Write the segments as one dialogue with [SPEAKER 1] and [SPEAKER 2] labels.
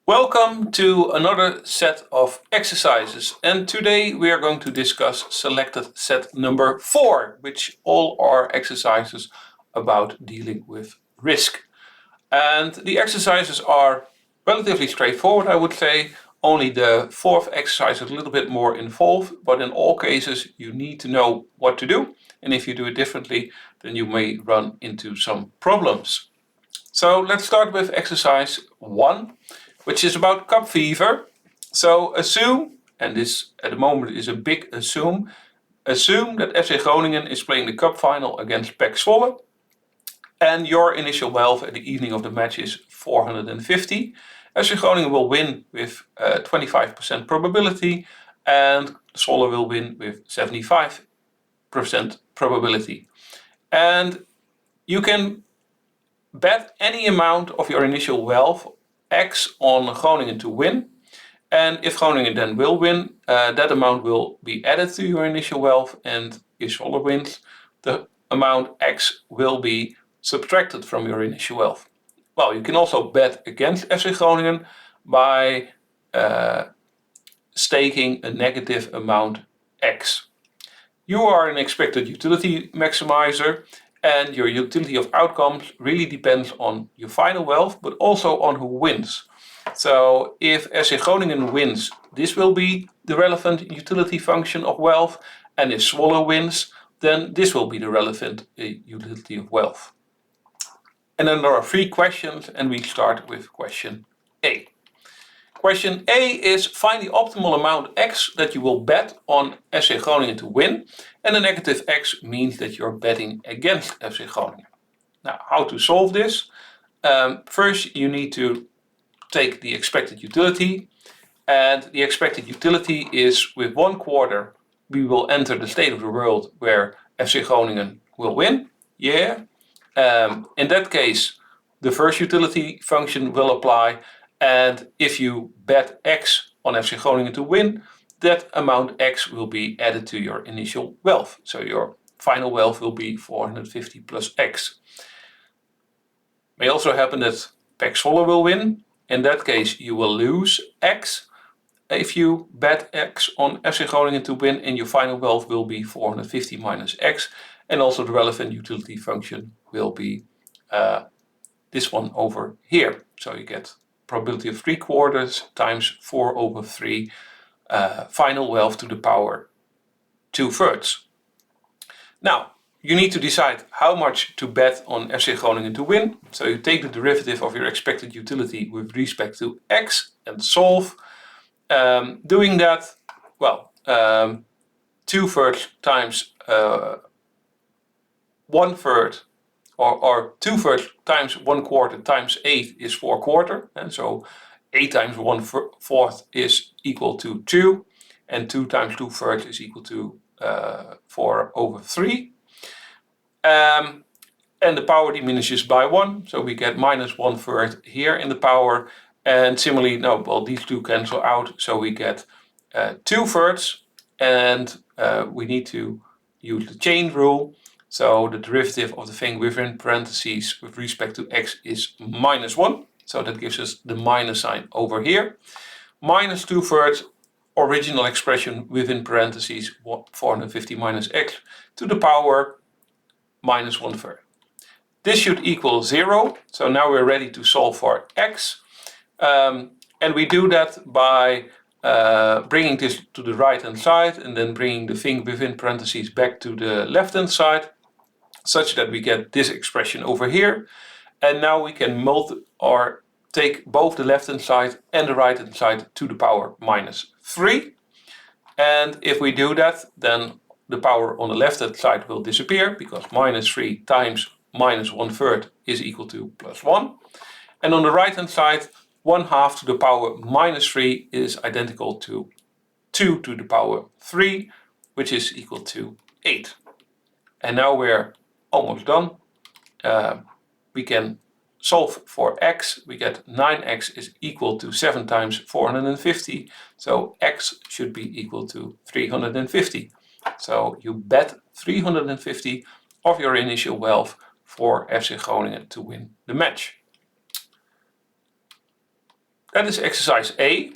[SPEAKER 1] Welcome to another set of exercises, and today we are going to discuss selected set number 4, which all are exercises about dealing with risk. And the exercises are relatively straightforward, I would say. Only the fourth exercise is a little bit more involved, but in all cases you need to know what to do, and if you do it differently then you may run into some problems. So let's start with exercise 1, which is about cup fever. So assume, and this at the moment is a big assume that FC Groningen is playing the cup final against PEC Zwolle, and your initial wealth at the evening of the match is 450. FC Groningen will win with 25% probability, and Zwolle will win with 75% probability. And you can bet any amount of your initial wealth X on Groningen to win, and if Groningen then will win, that amount will be added to your initial wealth, and if Zwolle wins, the amount X will be subtracted from your initial wealth. Well, you can also bet against FC Groningen by staking a negative amount X. You are an expected utility maximizer, and your utility of outcomes really depends on your final wealth, but also on who wins. So if SC Groningen wins, this will be the relevant utility function of wealth, and if Zwolle wins, then this will be the relevant utility of wealth. And then there are 3 questions, and we start with question A. Question A is find the optimal amount X that you will bet on FC Groningen to win, and the negative X means that you're betting against FC Groningen. Now, how to solve this? First, you need to take the expected utility, and the expected utility is with 1/4 we will enter the state of the world where FC Groningen will win. Yeah. In that case, the first utility function will apply. And if you bet X on FC Groningen to win, that amount X will be added to your initial wealth. So your final wealth will be 450 plus X. May also happen that PEC Zwolle will win. In that case, you will lose X if you bet X on FC Groningen to win, and your final wealth will be 450 minus X. And also the relevant utility function will be this one over here. So you get probability of 3/4 times 4/3 final wealth to the power 2/3. Now, you need to decide how much to bet on FC Groningen to win. So you take the derivative of your expected utility with respect to X and solve. Doing that, well, 2/3 times 1/3 or 2/3 times 1/4 times 8 is 4/4, and so 8 times 1/4 is equal to 2, and 2 times 2/3 is equal to 4/3. And the power diminishes by 1, so we get minus 1/3 here in the power, and similarly, these two cancel out, so we get 2/3, and we need to use the chain rule. So the derivative of the thing within parentheses with respect to X is minus 1. So that gives us the minus sign over here. Minus 2/3, original expression within parentheses 450 minus X to the power minus 1/3. This should equal 0. So now we're ready to solve for X. And we do that by bringing this to the right hand side and then bringing the thing within parentheses back to the left hand side, such that we get this expression over here. And now we can take both the left hand side and the right hand side to the power minus 3. And if we do that, then the power on the left hand side will disappear, because minus 3 times minus 1/3 is equal to plus 1. And on the right hand side, 1/2 to the power minus 3 is identical to 2 to the power 3, which is equal to 8. And now we're almost done. We can solve for x, we get 9x is equal to 7 times 450. So x should be equal to 350. So you bet 350 of your initial wealth for FC Groningen to win the match. That is exercise A.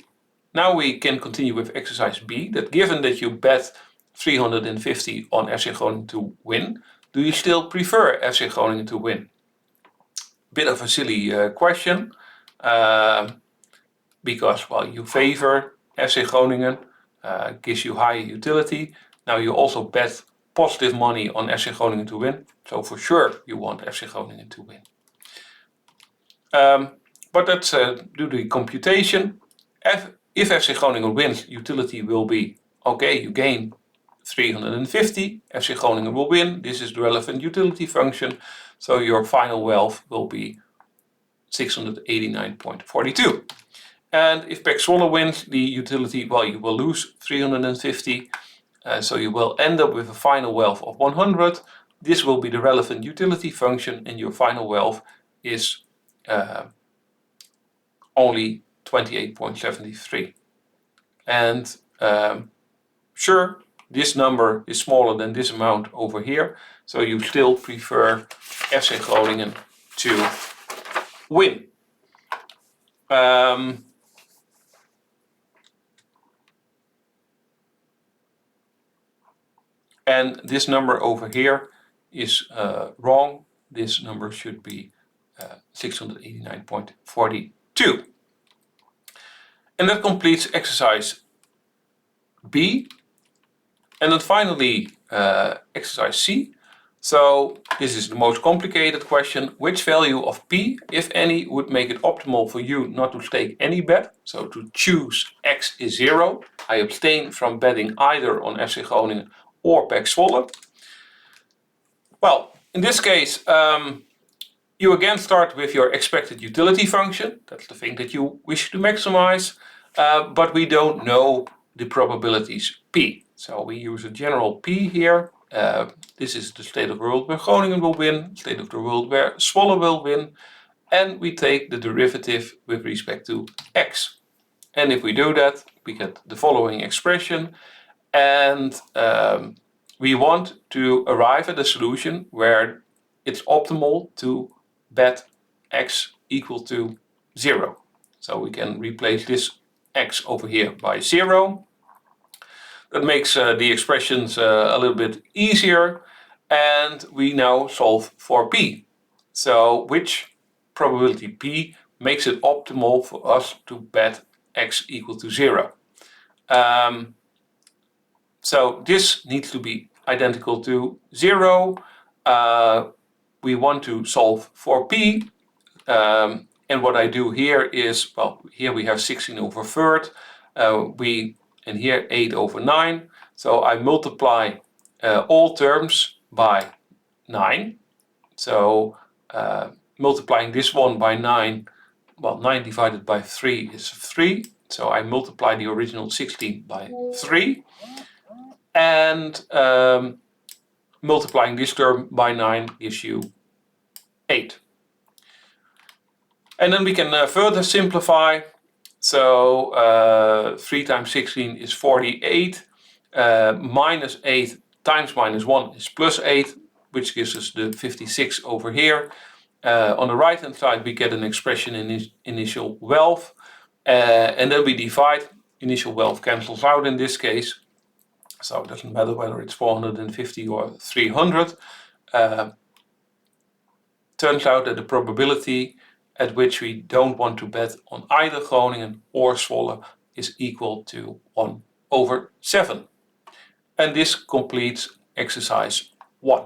[SPEAKER 1] Now we can continue with exercise B, that given that you bet 350 on FC Groningen to win, do you still prefer FC Groningen to win? Bit of a silly question, because well, you favor FC Groningen, gives you higher utility. Now you also bet positive money on FC Groningen to win, so for sure you want FC Groningen to win. But let's do the computation. If FC Groningen wins, utility will be, okay, you gain 350, FC Groningen will win, this is the relevant utility function, so your final wealth will be 689.42. And if PEC Zwolle wins the utility, well, you will lose 350, so you will end up with a final wealth of 100. This will be the relevant utility function, and your final wealth is only 28.73. And sure, this number is smaller than this amount over here, so you still prefer FC Groningen to win. And this number over here is wrong. This number should be 689.42. And that completes exercise B. And then finally exercise C. So this is the most complicated question. Which value of P, if any, would make it optimal for you not to stake any bet? So to choose X is 0. I abstain from betting either on FC Groningen or PEC Zwolle. Well, in this case, you again start with your expected utility function. That's the thing that you wish to maximize. But we don't know the probabilities P. So we use a general P here. This is the state of the world where Groningen will win, state of the world where Zwolle will win. And we take the derivative with respect to X. And if we do that, we get the following expression. And we want to arrive at a solution where it's optimal to bet X equal to 0. So we can replace this X over here by 0. That makes the expressions a little bit easier. And we now solve for P. So which probability P makes it optimal for us to bet X equal to 0. So this needs to be identical to 0. We want to solve for P. And what I do here is, well, here we have 16 over third. And here 8 over 9. So I multiply all terms by 9. So multiplying this one by 9, well, 9 divided by 3 is 3. So I multiply the original 16 by 3. And multiplying this term by 9 gives you 8. And then we can further simplify. So 3 times 16 is 48. Minus 8 times minus 1 is plus 8, which gives us the 56 over here. On the right hand side we get an expression in initial wealth. And then we divide. Initial wealth cancels out in this case. So it doesn't matter whether it's 450 or 300. Turns out that the probability at which we don't want to bet on either Groningen or Zwolle is equal to 1 over 7. And this completes exercise 1.